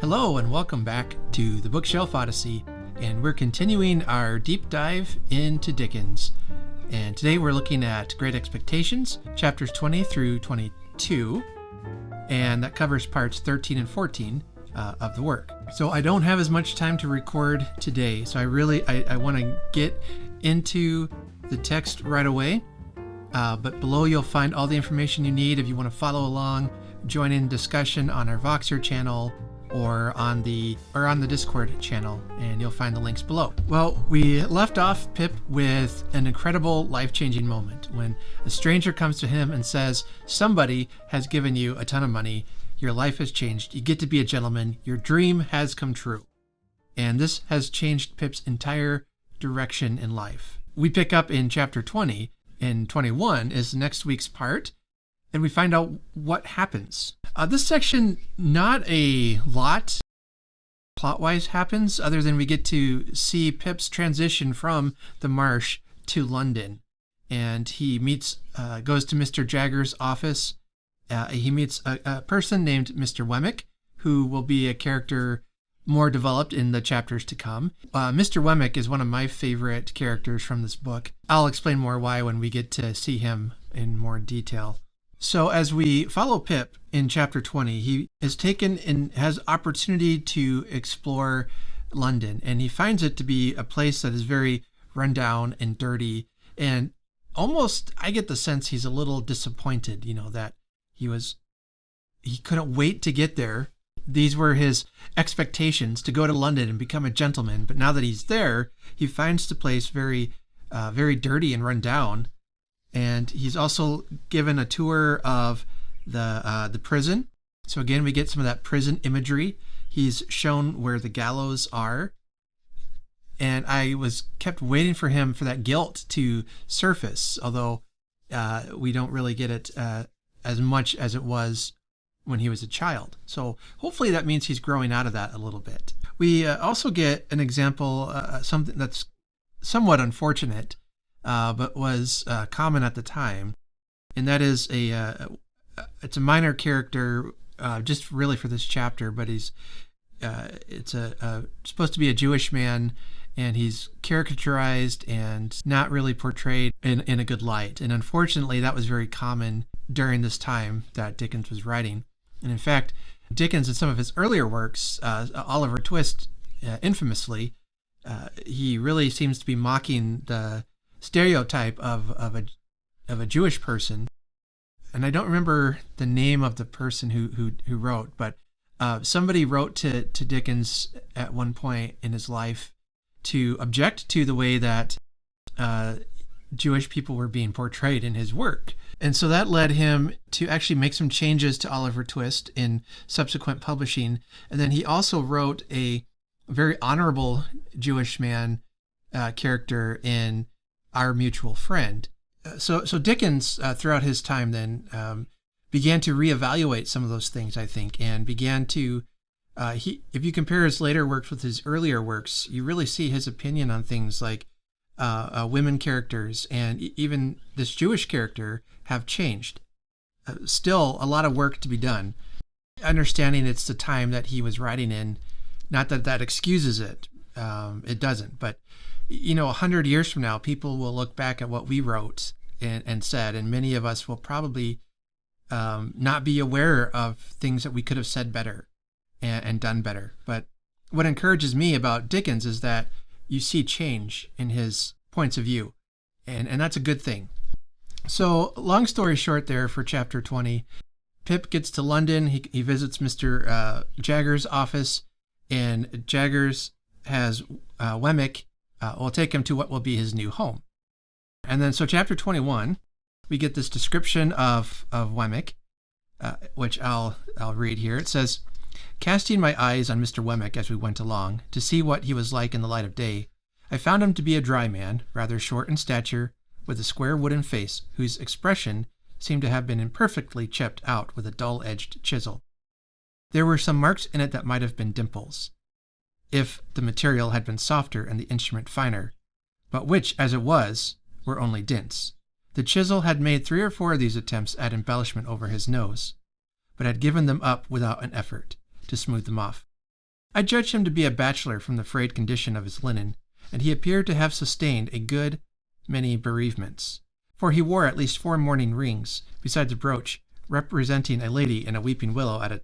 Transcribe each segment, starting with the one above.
Hello and welcome back to the Bookshelf Odyssey, and we're continuing our deep dive into Dickens. And today we're looking at Great Expectations, chapters 20 through 22, and that covers parts 13 and 14 of the work. So I don't have as much time to record today, so I want to get into the text right away. But below you'll find all the information you need if you want to follow along, join in discussion on our Voxer channel, or on the Discord channel, and you'll find the links below. Well, we left off Pip with an incredible life-changing moment when a stranger comes to him and says, somebody has given you a ton of money, your life has changed, you get to be a gentleman, your dream has come true. And this has changed Pip's entire direction in life. We pick up in chapter 20, and 21 is next week's part, and we find out what happens. This section, not a lot plot-wise happens, other than we get to see Pip's transition from the Marsh to London. And he goes to Mr. Jagger's office. He meets a person named Mr. Wemmick, who will be a character more developed in the chapters to come. Mr. Wemmick is one of my favorite characters from this book. I'll explain more why when we get to see him in more detail. So as we follow Pip in chapter 20, he is taken and has opportunity to explore London, and he finds it to be a place that is very rundown and dirty, and almost I get the sense he's a little disappointed, that he couldn't wait to get there. These were his expectations, to go to London and become a gentleman, but now that he's there, he finds the place very, very dirty and run down. And he's also given a tour of the prison. So again, we get some of that prison imagery. He's shown where the gallows are. And I kept waiting for that guilt to surface, although we don't really get it as much as it was when he was a child. So hopefully that means he's growing out of that a little bit. We also get an example, something that's somewhat unfortunate, but was common at the time, and that is it's a minor character, just really for this chapter, but it's supposed to be a Jewish man, and he's caricaturized and not really portrayed in a good light. And unfortunately, that was very common during this time that Dickens was writing. And in fact, Dickens, in some of his earlier works, Oliver Twist, infamously, he really seems to be mocking the stereotype of a Jewish person. And I don't remember the name of the person who wrote, but somebody wrote to Dickens at one point in his life to object to the way that Jewish people were being portrayed in his work. And so that led him to actually make some changes to Oliver Twist in subsequent publishing. And then he also wrote a very honorable Jewish man character in Our Mutual Friend. So Dickens, throughout his time then, began to reevaluate some of those things, I think, and began to, if you compare his later works with his earlier works, you really see his opinion on things like women characters and even this Jewish character have changed. Still a lot of work to be done. Understanding it's the time that he was writing in, not that excuses it. It doesn't, but 100 years from now, people will look back at what we wrote and said, and many of us will probably not be aware of things that we could have said better and done better. But what encourages me about Dickens is that you see change in his points of view, and that's a good thing. So long story short there for chapter 20, Pip gets to London, he visits Mr. Jagger's office, and Jaggers has Wemmick will take him to what will be his new home. And then so chapter 21, we get this description of Wemmick, which I'll read here. It says, casting my eyes on Mr. Wemmick as we went along, to see what he was like in the light of day, I found him to be a dry man, rather short in stature, with a square wooden face, whose expression seemed to have been imperfectly chipped out with a dull-edged chisel. There were some marks in it that might have been dimples, if the material had been softer and the instrument finer, but which, as it was, were only dints. The chisel had made 3 or 4 of these attempts at embellishment over his nose, but had given them up without an effort to smooth them off. I judged him to be a bachelor from the frayed condition of his linen, and he appeared to have sustained a good many bereavements, for he wore at least 4 mourning rings, besides a brooch representing a lady in a weeping willow at a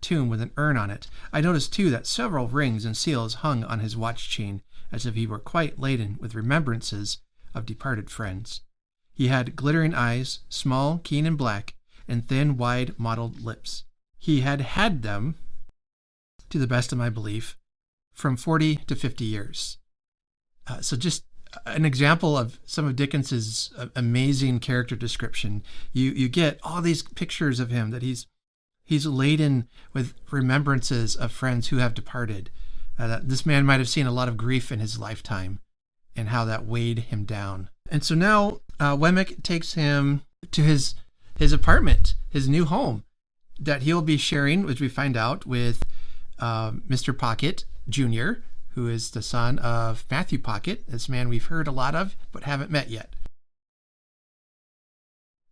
tomb with an urn on it. I noticed, too, that several rings and seals hung on his watch chain, as if he were quite laden with remembrances of departed friends. He had glittering eyes, small, keen, and black, and thin, wide, mottled lips. He had them, to the best of my belief, from 40 to 50 years. So just an example of some of Dickens's amazing character description. You get all these pictures of him that he's laden with remembrances of friends who have departed. This man might have seen a lot of grief in his lifetime and how that weighed him down. And so now Wemmick takes him to his apartment, his new home, that he'll be sharing, as we find out, with Mr. Pocket Jr., who is the son of Matthew Pocket, this man we've heard a lot of but haven't met yet.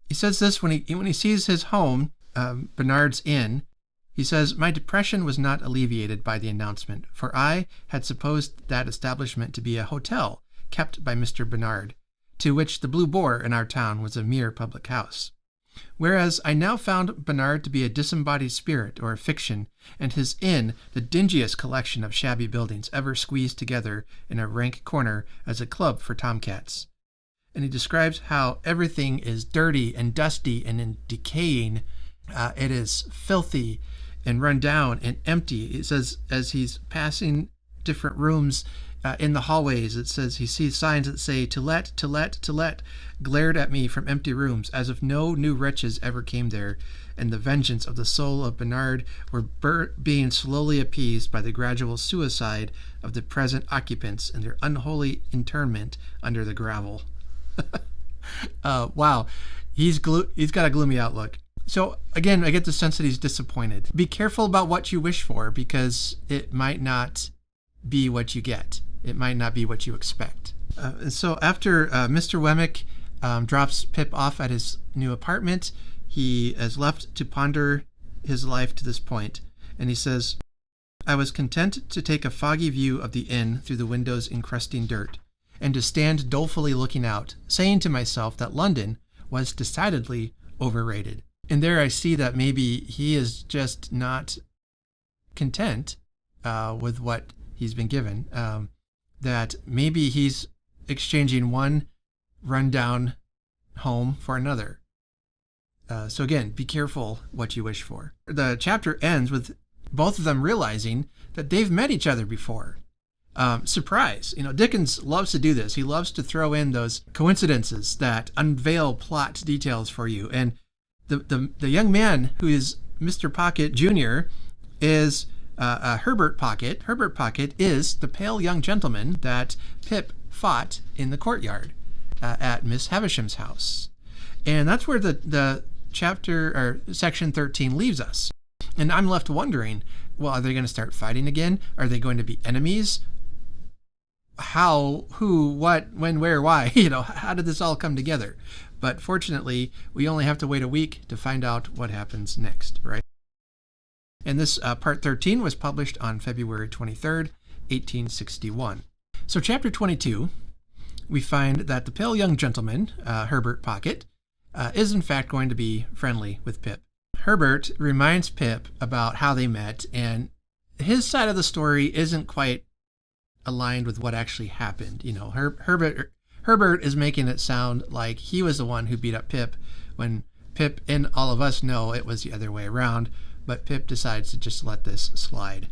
He says this when he sees his home, Bernard's Inn. He says, "My depression was not alleviated by the announcement, for I had supposed that establishment to be a hotel kept by Mr. Bernard, to which the Blue Boar in our town was a mere public house. Whereas I now found Bernard to be a disembodied spirit or a fiction, and his inn the dingiest collection of shabby buildings ever squeezed together in a rank corner as a club for tomcats." And he describes how everything is dirty and dusty and in decaying. It is filthy and run down and empty. It says as he's passing different rooms in the hallways, it says he sees signs that say, "To let, to let, to let," glared at me from empty rooms, as if no new wretches ever came there, and the vengeance of the soul of Bernard were being slowly appeased by the gradual suicide of the present occupants and their unholy interment under the gravel. Wow, he's got a gloomy outlook. So again, I get the sense that he's disappointed. Be careful about what you wish for, because it might not be what you get. It might not be what you expect. And so after Mr. Wemmick drops Pip off at his new apartment, he is left to ponder his life to this point. And he says, "I was content to take a foggy view of the inn through the windows encrusting dirt, and to stand dolefully looking out, saying to myself that London was decidedly overrated." And there I see that maybe he is just not content with what he's been given, that maybe he's exchanging one rundown home for another. So again, be careful what you wish for. The chapter ends with both of them realizing that they've met each other before. Surprise. Dickens loves to do this. He loves to throw in those coincidences that unveil plot details for you. And the young man who is Mr. Pocket Jr. is Herbert Pocket. Herbert Pocket is the pale young gentleman that Pip fought in the courtyard at Miss Havisham's house. And that's where the chapter or section 13 leaves us. And I'm left wondering, well, are they going to start fighting again? Are they going to be enemies? How, who, what, when, where, why? How did this all come together? But fortunately, we only have to wait a week to find out what happens next, right? And this part 13 was published on February 23rd, 1861. So chapter 22, we find that the pale young gentleman, Herbert Pocket, is in fact going to be friendly with Pip. Herbert reminds Pip about how they met, and his side of the story isn't quite aligned with what actually happened. Herbert is making it sound like he was the one who beat up Pip, when Pip and all of us know it was the other way around, but Pip decides to just let this slide.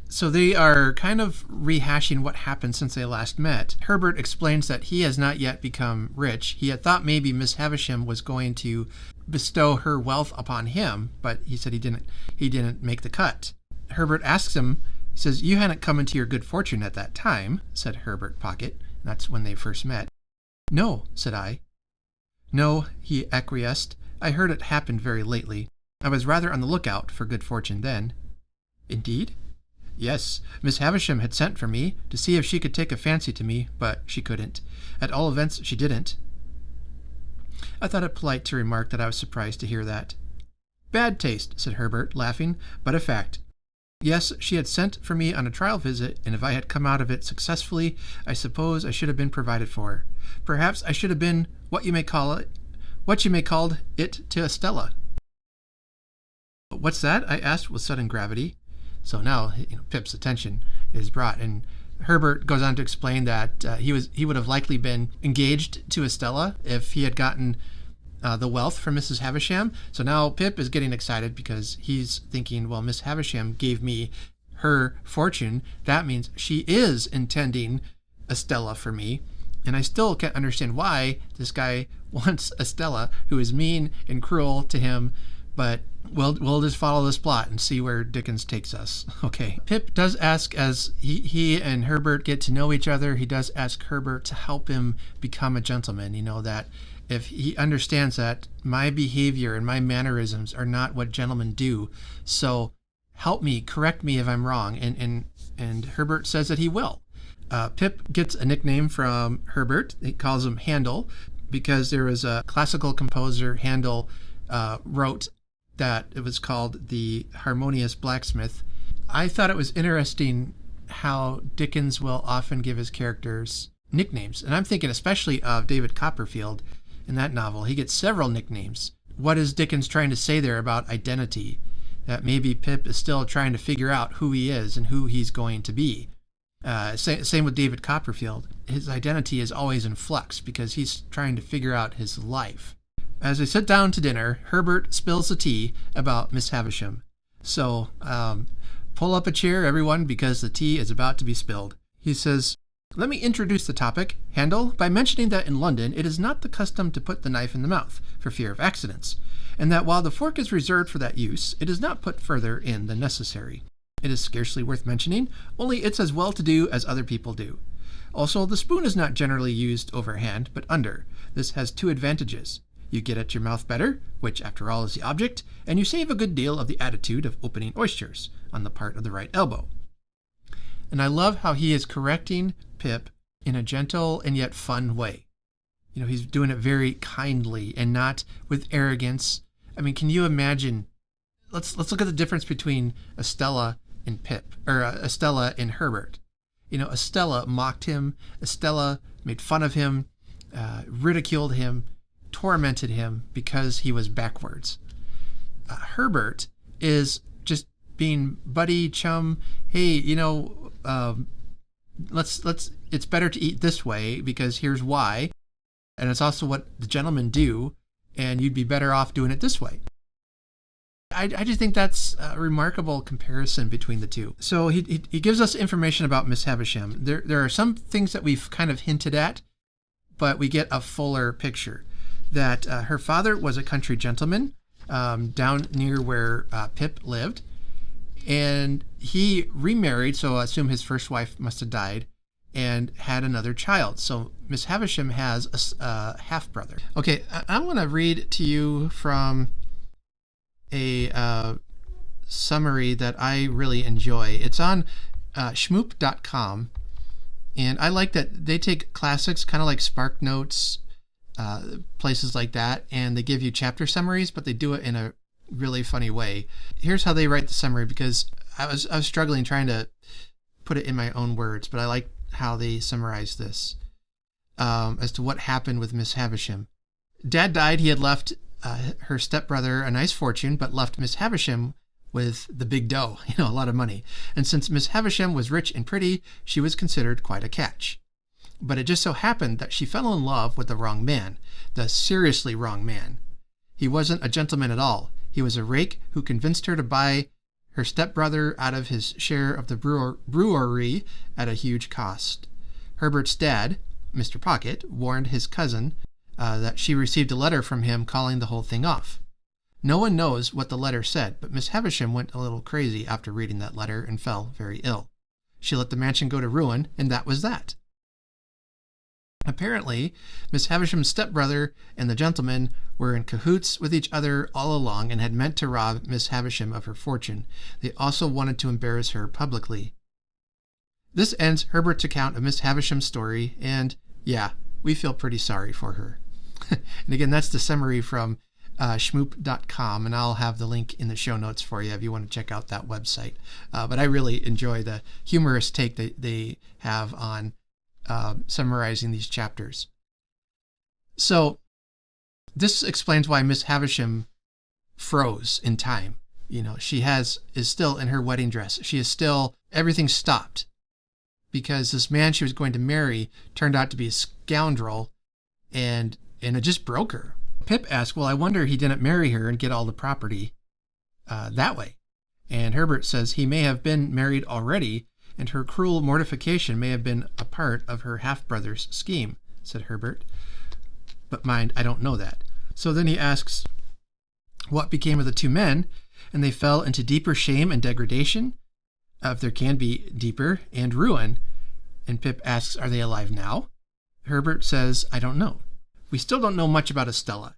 So they are kind of rehashing what happened since they last met. Herbert explains that he has not yet become rich. He had thought maybe Miss Havisham was going to bestow her wealth upon him, but he said he didn't make the cut. Herbert asks him, he says, "You hadn't come into your good fortune at that time," said Herbert Pocket. That's when they first met. "No," said I. "No," he acquiesced. "I heard it happened very lately. I was rather on the lookout for good fortune then." "Indeed?" "Yes, Miss Havisham had sent for me to see if she could take a fancy to me, but she couldn't. At all events, she didn't." I thought it polite to remark that I was surprised to hear that. "Bad taste," said Herbert, laughing, "but a fact. Yes, she had sent for me on a trial visit, and if I had come out of it successfully, I suppose I should have been provided for. Perhaps I should have been what you may called it to Estella. What's that? I asked with sudden gravity. So now, Pip's attention is brought, and Herbert goes on to explain that he would have likely been engaged to Estella if he had gotten the wealth from Mrs. Havisham. So now Pip is getting excited because he's thinking, well, Miss Havisham gave me her fortune. That means she is intending Estella for me. And I still can't understand why this guy wants Estella, who is mean and cruel to him. But we'll just follow this plot and see where Dickens takes us. Okay. Pip does ask, as he and Herbert get to know each other, he does ask Herbert to help him become a gentleman. That if he understands that my behavior and my mannerisms are not what gentlemen do, so help me, correct me if I'm wrong. And Herbert says that he will. Pip gets a nickname from Herbert. He calls him Handel because there was a classical composer Handel wrote that it was called the Harmonious Blacksmith. I thought it was interesting how Dickens will often give his characters nicknames. And I'm thinking especially of David Copperfield in that novel. He gets several nicknames. What is Dickens trying to say there about identity? That maybe Pip is still trying to figure out who he is and who he's going to be. Same with David Copperfield. His identity is always in flux because he's trying to figure out his life. As they sit down to dinner, Herbert spills the tea about Miss Havisham. So pull up a chair, everyone, because the tea is about to be spilled. He says, "Let me introduce the topic, Handel, by mentioning that in London it is not the custom to put the knife in the mouth, for fear of accidents, and that while the fork is reserved for that use, it is not put further in than necessary. It is scarcely worth mentioning, only it's as well to do as other people do. Also, the spoon is not generally used overhand, but under. This has two advantages. You get at your mouth better, which after all is the object, and you save a good deal of the attitude of opening oysters on the part of the right elbow." And I love how he is correcting Pip in a gentle and yet fun way. He's doing it very kindly and not with arrogance. I mean, can you imagine? Let's look at the difference between Estella and Pip, or Estella and Herbert. Estella mocked him. Estella made fun of him, ridiculed him, tormented him because he was backwards. Herbert is just being buddy chum. Hey, it's better to eat this way because here's why, and it's also what the gentlemen do, and you'd be better off doing it this way. I just think that's a remarkable comparison between the two. So he gives us information about Miss Havisham. There are some things that we've kind of hinted at, but we get a fuller picture. That her father was a country gentleman down near where Pip lived, and he remarried, so I assume his first wife must have died, and had another child. So Miss Havisham has a half-brother. Okay, I'm going to read to you from a summary that I really enjoy. It's on schmoop.com, and I like that they take classics, kind of like Spark Notes, places like that, and they give you chapter summaries, but they do it in a really funny way. Here's how they write the summary, because I was struggling trying to put it in my own words, but I like how they summarize this as to what happened with Miss Havisham. Dad died. He had left her stepbrother a nice fortune, but left Miss Havisham with the big dough, a lot of money. And since Miss Havisham was rich and pretty, she was considered quite a catch. But it just so happened that she fell in love with the wrong man, the seriously wrong man. He wasn't a gentleman at all. He was a rake who convinced her to buy her stepbrother out of his share of the brewery at a huge cost. Herbert's dad, Mr. Pocket, warned his cousin that she received a letter from him calling the whole thing off. No one knows what the letter said, but Miss Havisham went a little crazy after reading that letter and fell very ill. She let the mansion go to ruin, and that was that. Apparently, Miss Havisham's stepbrother and the gentleman were in cahoots with each other all along and had meant to rob Miss Havisham of her fortune. They also wanted to embarrass her publicly. This ends Herbert's account of Miss Havisham's story, and yeah, we feel pretty sorry for her. And again, that's the summary from schmoop.com, and I'll have the link in the show notes for you if you want to check out that website. But I really enjoy the humorous take that they have on summarizing these chapters. So this explains why Miss Havisham froze in time. She is still in her wedding dress. She is still, everything stopped because this man she was going to marry turned out to be a scoundrel, and it just broke her. Pip asks, well, I wonder he didn't marry her and get all the property that way. And Herbert says he may have been married already, and her cruel mortification may have been a part of her half-brother's scheme, said Herbert. But mind, I don't know that. So then he asks what became of the two men, and they fell into deeper shame and degradation, if there can be deeper, and ruin. And Pip asks, are they alive now? Herbert says, I don't know. We still don't know much about Estella.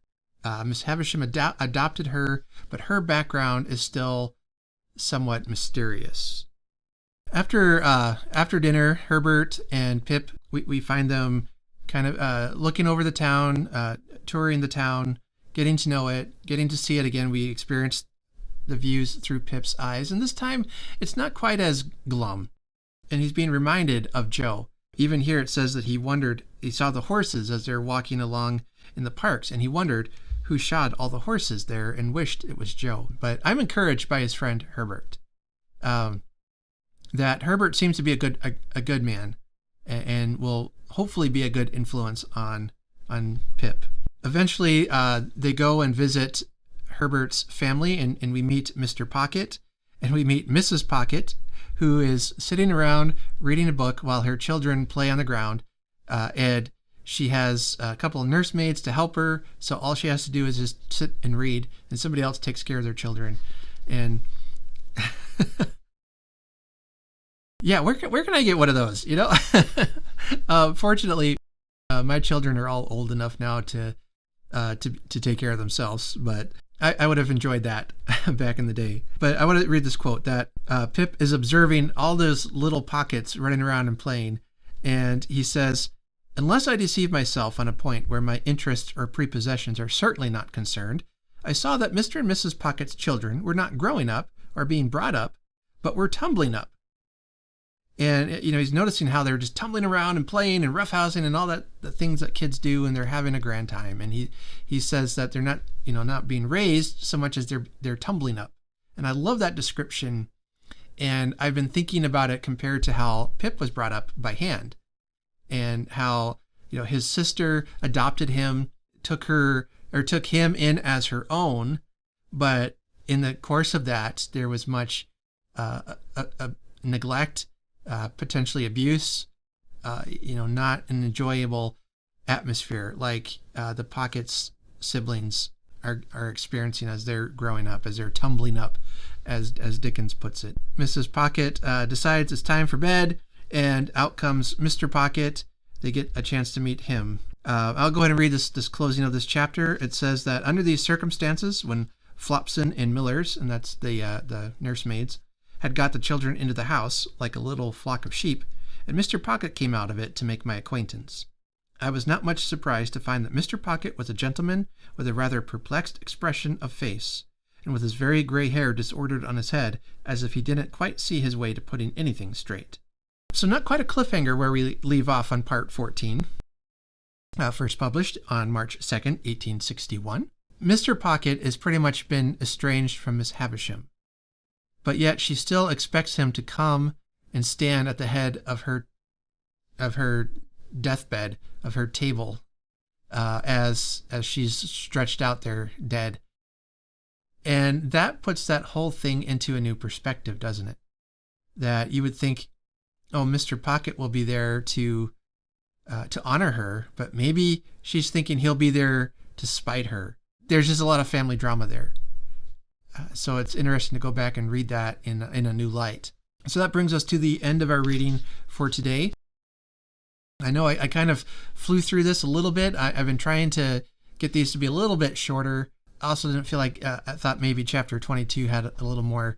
Miss Havisham adopted her, but her background is still somewhat mysterious. After dinner, Herbert and Pip, we find them kind of looking over the town, touring the town, getting to know it, getting to see it again. We experience the views through Pip's eyes, and this time it's not quite as glum, and he's being reminded of Joe. Even here it says that he saw the horses as they're walking along in the parks, and he wondered who shod all the horses there and wished it was Joe. But I'm encouraged by his friend Herbert, that Herbert seems to be a good man and will hopefully be a good influence on Pip. Eventually, they go and visit Herbert's family, and we meet Mr. Pocket, and we meet Mrs. Pocket, who is sitting around reading a book while her children play on the ground. And she has a couple of nursemaids to help her, so all she has to do is just sit and read, and somebody else takes care of their children. And yeah, where can I get one of those? Fortunately, my children are all old enough now to take care of themselves, but I would have enjoyed that back in the day. But I want to read this quote that Pip is observing all those little pockets running around and playing, and he says, unless I deceive myself on a point where my interests or prepossessions are certainly not concerned, I saw that Mr. and Mrs. Pocket's children were not growing up or being brought up, but were tumbling up. And, he's noticing how they're just tumbling around and playing and roughhousing and all the things that kids do, and they're having a grand time. And he says that they're not, not being raised so much as they're tumbling up. And I love that description. And I've been thinking about it compared to how Pip was brought up by hand, and how, his sister adopted him, took him in as her own. But in the course of that, there was much neglect, potentially abuse, not an enjoyable atmosphere like the Pockets siblings are experiencing as they're growing up, as they're tumbling up, as Dickens puts it. Mrs. Pocket decides it's time for bed, and out comes Mr. Pocket. They get a chance to meet him. I'll go ahead and read this closing of this chapter. It says that under these circumstances, when Flopson and Millers, and that's the nursemaids, had got the children into the house like a little flock of sheep, and Mr. Pocket came out of it to make my acquaintance, I was not much surprised to find that Mr. Pocket was a gentleman with a rather perplexed expression of face, and with his very gray hair disordered on his head, as if he didn't quite see his way to putting anything straight. So not quite a cliffhanger where we leave off on part 14, first published on March 2nd, 1861. Mr. Pocket has pretty much been estranged from Miss Havisham, but yet she still expects him to come and stand at the head of her deathbed, of her table, as she's stretched out there dead. And that puts that whole thing into a new perspective, doesn't it? That you would think, oh, Mr. Pocket will be there to honor her, but maybe she's thinking he'll be there to spite her. There's just a lot of family drama there. So it's interesting to go back and read that in a new light. So that brings us to the end of our reading for today. I know I kind of flew through this a little bit. I've been trying to get these to be a little bit shorter. I also didn't feel like, I thought maybe chapter 22 had a little more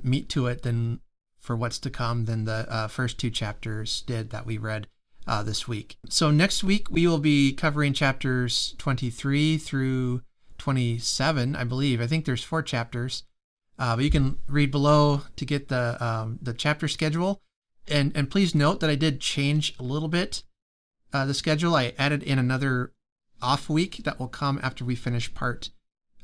meat to it than for what's to come than the first two chapters did that we read this week. So next week we will be covering chapters 23 through 27, I believe. I think there's 4 chapters. But you can read below to get the chapter schedule. And please note that I did change a little bit the schedule. I added in another off week that will come after we finish book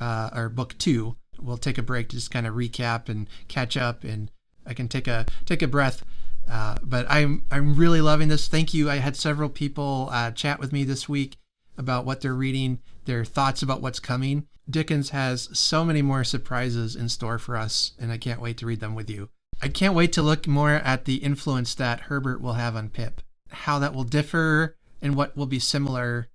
2. We'll take a break to just kind of recap and catch up, and I can take a breath. But I'm really loving this. Thank you. I had several people chat with me this week about what they're reading, their thoughts about what's coming. Dickens has so many more surprises in store for us, and I can't wait to read them with you. I can't wait to look more at the influence that Herbert will have on Pip, how that will differ and what will be similar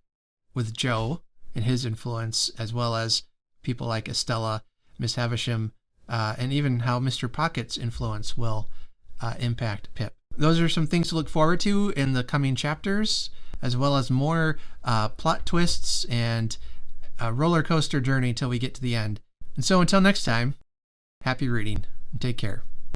with Joe and his influence, as well as people like Estella, Miss Havisham, and even how Mr. Pocket's influence will impact Pip. Those are some things to look forward to in the coming chapters, as well as more plot twists and a roller coaster journey till we get to the end. And so until next time, happy reading and take care.